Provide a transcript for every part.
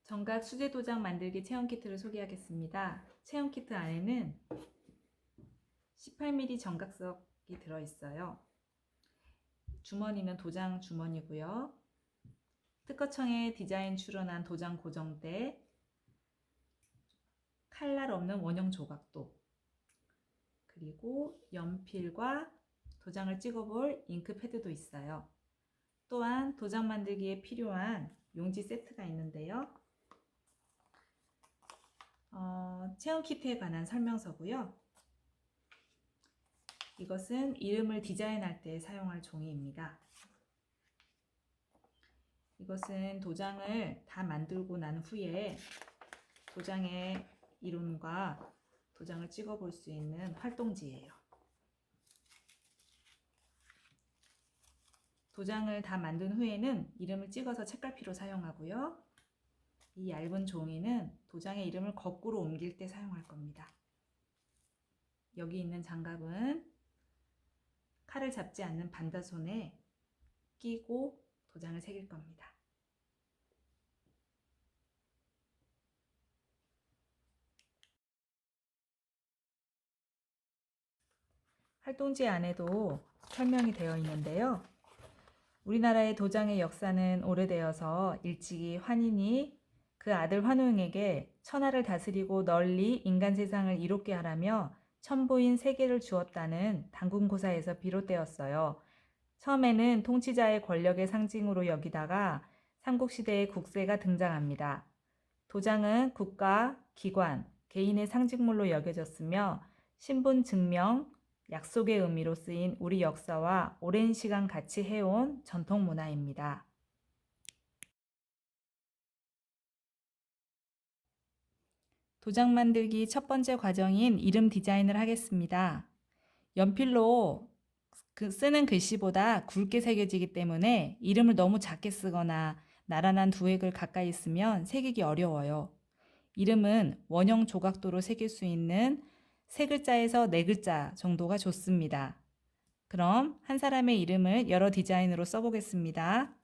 정각 수제 도장 만들기 체험 키트를 소개하겠습니다. 체험 키트 안에는 18mm 정각석이 들어있어요. 주머니는 도장 주머니고요. 특허청에 디자인 출원한 도장 고정대, 칼날 없는 원형 조각도, 그리고 연필과 도장을 찍어볼 잉크 패드도 있어요. 또한 도장 만들기에 필요한 용지 세트가 있는데요. 체험 키트에 관한 설명서고요. 이것은 이름을 디자인할 때 사용할 종이입니다. 이것은 도장을 다 만들고 난 후에 도장의 이론과 도장을 찍어 볼 수 있는 활동지예요. 도장을 다 만든 후에는 이름을 찍어서 책갈피로 사용하고요. 이 얇은 종이는 도장의 이름을 거꾸로 옮길 때 사용할 겁니다. 여기 있는 장갑은 칼을 잡지 않는 반다손에 끼고 도장을 새길 겁니다. 활동지 안에도 설명이 되어 있는데요. 우리나라의 도장의 역사는 오래되어서 일찍이 환인이 그 아들 환웅에게 천하를 다스리고 널리 인간 세상을 이롭게 하라며 천부인 세계를 주었다는 단군고사에서 비롯되었어요. 처음에는 통치자의 권력의 상징으로 여기다가 삼국시대의 국세가 등장합니다. 도장은 국가, 기관, 개인의 상징물로 여겨졌으며 신분 증명, 약속의 의미로 쓰인 우리 역사와 오랜 시간 같이 해온 전통 문화입니다. 도장 만들기 첫 번째 과정인 이름 디자인을 하겠습니다. 연필로 쓰는 글씨보다 굵게 새겨지기 때문에 이름을 너무 작게 쓰거나 나란한 두 획을 가까이 쓰면 새기기 어려워요. 이름은 원형 조각도로 새길 수 있는 3글자에서 4글자 정도가 좋습니다. 그럼 한 사람의 이름을 여러 디자인으로 써보겠습니다.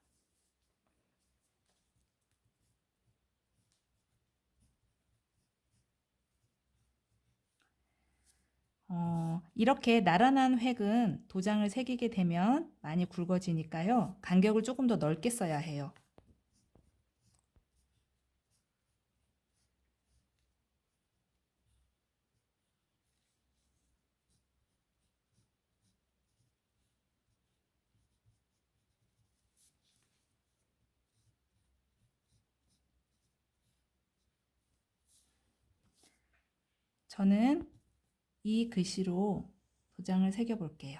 이렇게 나란한 획은 도장을 새기게 되면 많이 굵어지니까요. 간격을 조금 더 넓게 써야 해요. 저는 이 글씨로 도장을 새겨 볼게요.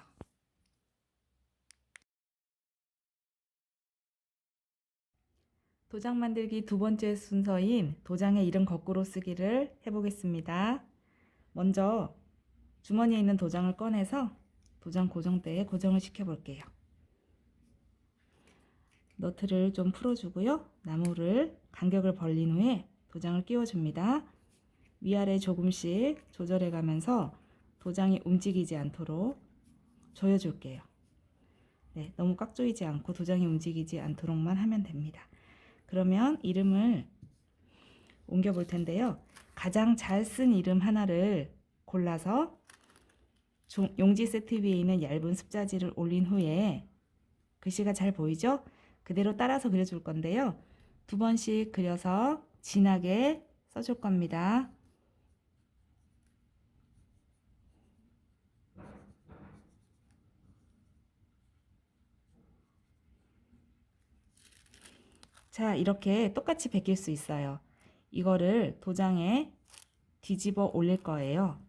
도장 만들기 두 번째 순서인 도장의 이름 거꾸로 쓰기를 해보겠습니다. 먼저 주머니에 있는 도장을 꺼내서 도장 고정대에 고정을 시켜 볼게요. 너트를 좀 풀어주고요. 나무를 간격을 벌린 후에 도장을 끼워줍니다. 위아래 조금씩 조절해 가면서 도장이 움직이지 않도록 조여줄게요. 네, 너무 꽉 조이지 않고 도장이 움직이지 않도록만 하면 됩니다. 그러면 이름을 옮겨 볼 텐데요. 가장 잘 쓴 이름 하나를 골라서 용지 세트 위에 있는 얇은 습자지를 올린 후에 글씨가 잘 보이죠? 그대로 따라서 그려줄 건데요. 2번씩 그려서 진하게 써줄 겁니다. 자, 이렇게 똑같이 베낄 수 있어요. 이거를 도장에 뒤집어 올릴 거예요.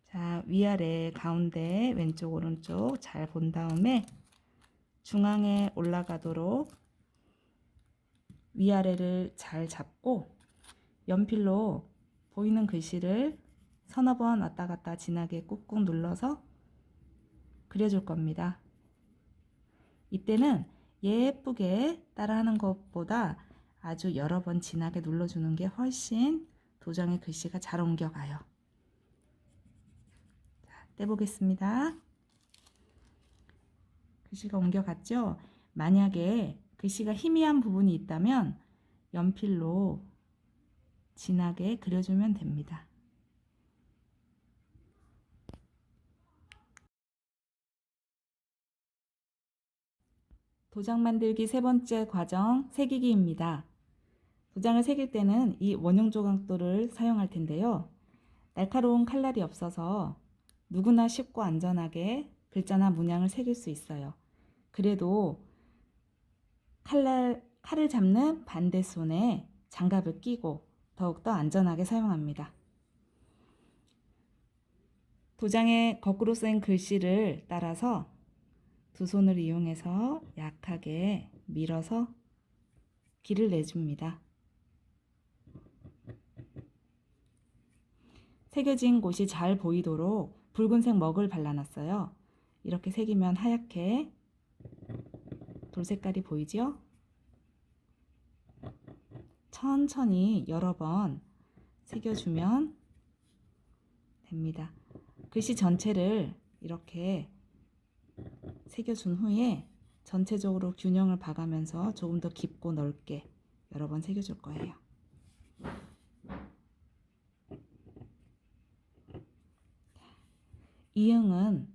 자, 위아래, 가운데, 왼쪽, 오른쪽 잘 본 다음에 중앙에 올라가도록 위아래를 잘 잡고 연필로 보이는 글씨를 서너 번 왔다 갔다 진하게 꾹꾹 눌러서 그려줄 겁니다. 이때는 예쁘게 따라하는 것보다 아주 여러 번 진하게 눌러주는 게 훨씬 도장의 글씨가 잘 옮겨가요. 자, 떼보겠습니다. 글씨가 옮겨갔죠? 만약에 글씨가 희미한 부분이 있다면 연필로 진하게 그려주면 됩니다. 도장 만들기 세 번째 과정, 새기기입니다. 도장을 새길 때는 이 원형 조각도를 사용할 텐데요. 날카로운 칼날이 없어서 누구나 쉽고 안전하게 글자나 문양을 새길 수 있어요. 그래도 칼을 잡는 반대손에 장갑을 끼고 더욱더 안전하게 사용합니다. 도장에 거꾸로 쓴 글씨를 따라서 두 손을 이용해서 약하게 밀어서 길을 내줍니다. 새겨진 곳이 잘 보이도록 붉은색 먹을 발라놨어요. 이렇게 새기면 하얗게 돌 색깔이 보이죠? 천천히 여러 번 새겨주면 됩니다. 글씨 전체를 이렇게 새겨준 후에 전체적으로 균형을 봐가면서 조금 더 깊고 넓게 여러 번 새겨줄 거예요. 이응은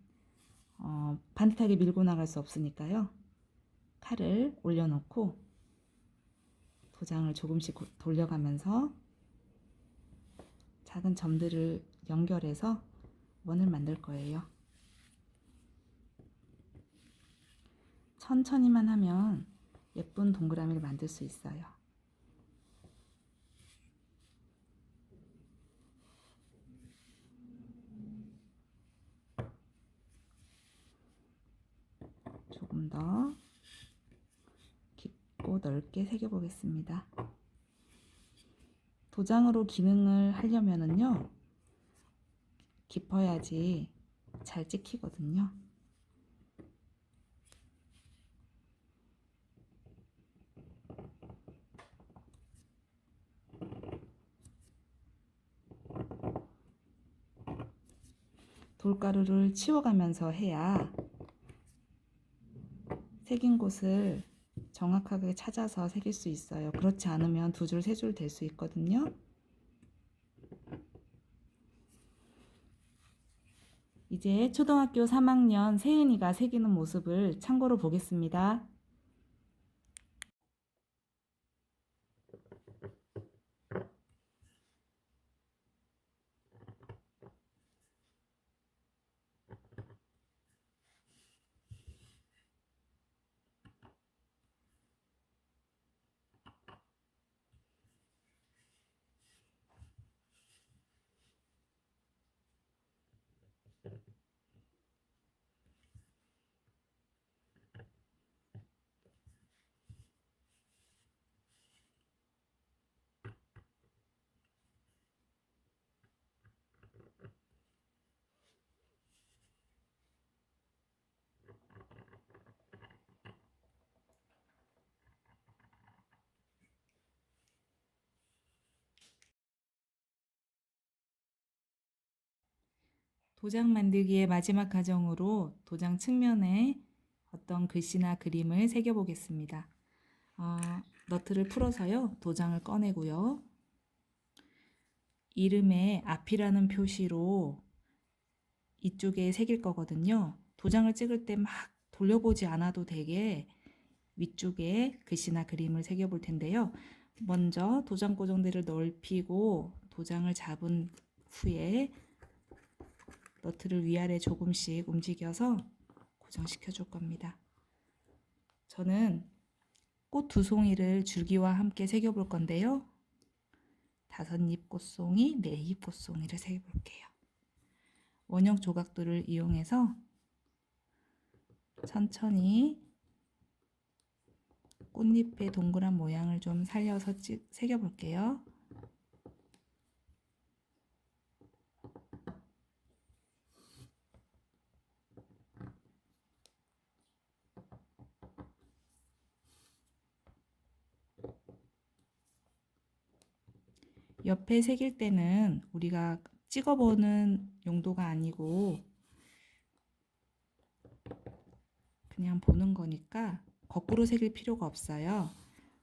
반듯하게 밀고 나갈 수 없으니까요. 칼을 올려놓고 도장을 조금씩 돌려가면서 작은 점들을 연결해서 원을 만들 거예요. 천천히만 하면 예쁜 동그라미를 만들 수 있어요. 조금 더 깊고 넓게 새겨보겠습니다. 도장으로 기능을 하려면은요, 깊어야지 잘 찍히거든요. 돌가루를 치워가면서 해야 새긴 곳을 정확하게 찾아서 새길 수 있어요. 그렇지 않으면 두 줄, 세 줄 될 수 있거든요. 이제 초등학교 3학년 세은이가 새기는 모습을 참고로 보겠습니다. 도장 만들기의 마지막 과정으로 도장 측면에 어떤 글씨나 그림을 새겨보겠습니다. 너트를 풀어서요, 도장을 꺼내고요. 이름의 앞이라는 표시로 이쪽에 새길 거거든요. 도장을 찍을 때 막 돌려보지 않아도 되게 위쪽에 글씨나 그림을 새겨볼 텐데요. 먼저 도장 고정대를 넓히고 도장을 잡은 후에 너트를 위아래 조금씩 움직여서 고정시켜 줄 겁니다. 저는 꽃 두 송이를 줄기와 함께 새겨 볼 건데요. 5잎 꽃송이, 4잎 꽃송이를 새겨 볼게요. 원형 조각도를 이용해서 천천히 꽃잎의 동그란 모양을 좀 살려서 새겨 볼게요. 옆에 새길 때는 우리가 찍어보는 용도가 아니고 그냥 보는 거니까 거꾸로 새길 필요가 없어요.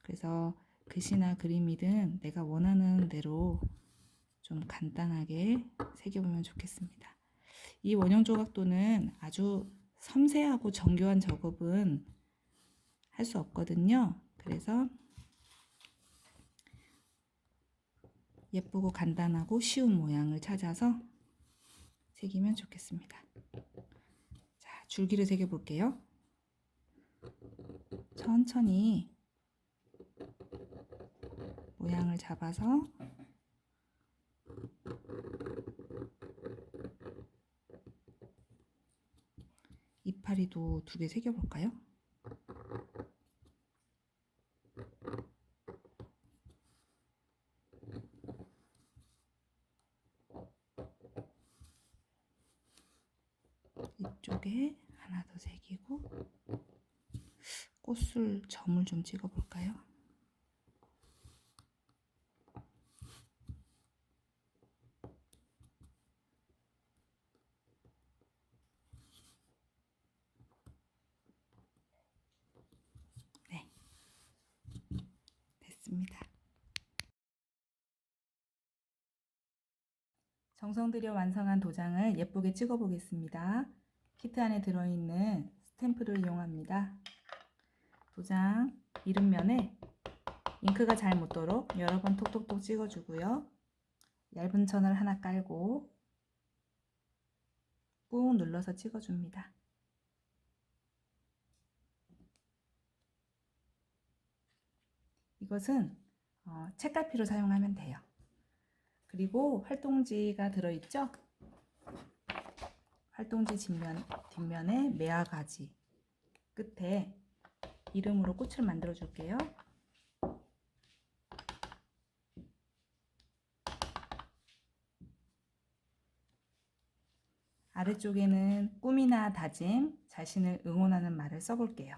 그래서 글씨나 그림이든 내가 원하는 대로 좀 간단하게 새겨보면 좋겠습니다. 이 원형 조각도는 아주 섬세하고 정교한 작업은 할 수 없거든요. 그래서 예쁘고 간단하고 쉬운 모양을 찾아서 새기면 좋겠습니다. 자, 줄기를 새겨 볼게요. 천천히 모양을 잡아서 이파리도 2개 새겨 볼까요? 이쪽에 하나 더 새기고 꽃술 점을 좀 찍어 볼까요? 네, 됐습니다. 정성 들여 완성한 도장을 예쁘게 찍어 보겠습니다. 키트 안에 들어있는 스탬프를 이용합니다. 도장 이름면에 잉크가 잘 묻도록 여러 번 톡톡톡 찍어주고요. 얇은 천을 하나 깔고 꾹 눌러서 찍어줍니다. 이것은 책갈피로 사용하면 돼요. 그리고 활동지가 들어있죠? 활동지 뒷면에 매화가지 끝에 이름으로 꽃을 만들어 줄게요. 아래쪽에는 꿈이나 다짐, 자신을 응원하는 말을 써볼게요.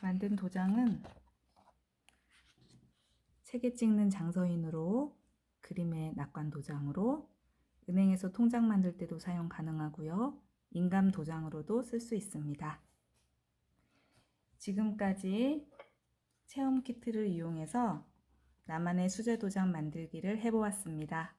만든 도장은 책에 찍는 장서인으로, 그림의 낙관 도장으로, 은행에서 통장 만들 때도 사용 가능하고요. 인감 도장으로도 쓸 수 있습니다. 지금까지 체험 키트를 이용해서 나만의 수제 도장 만들기를 해보았습니다.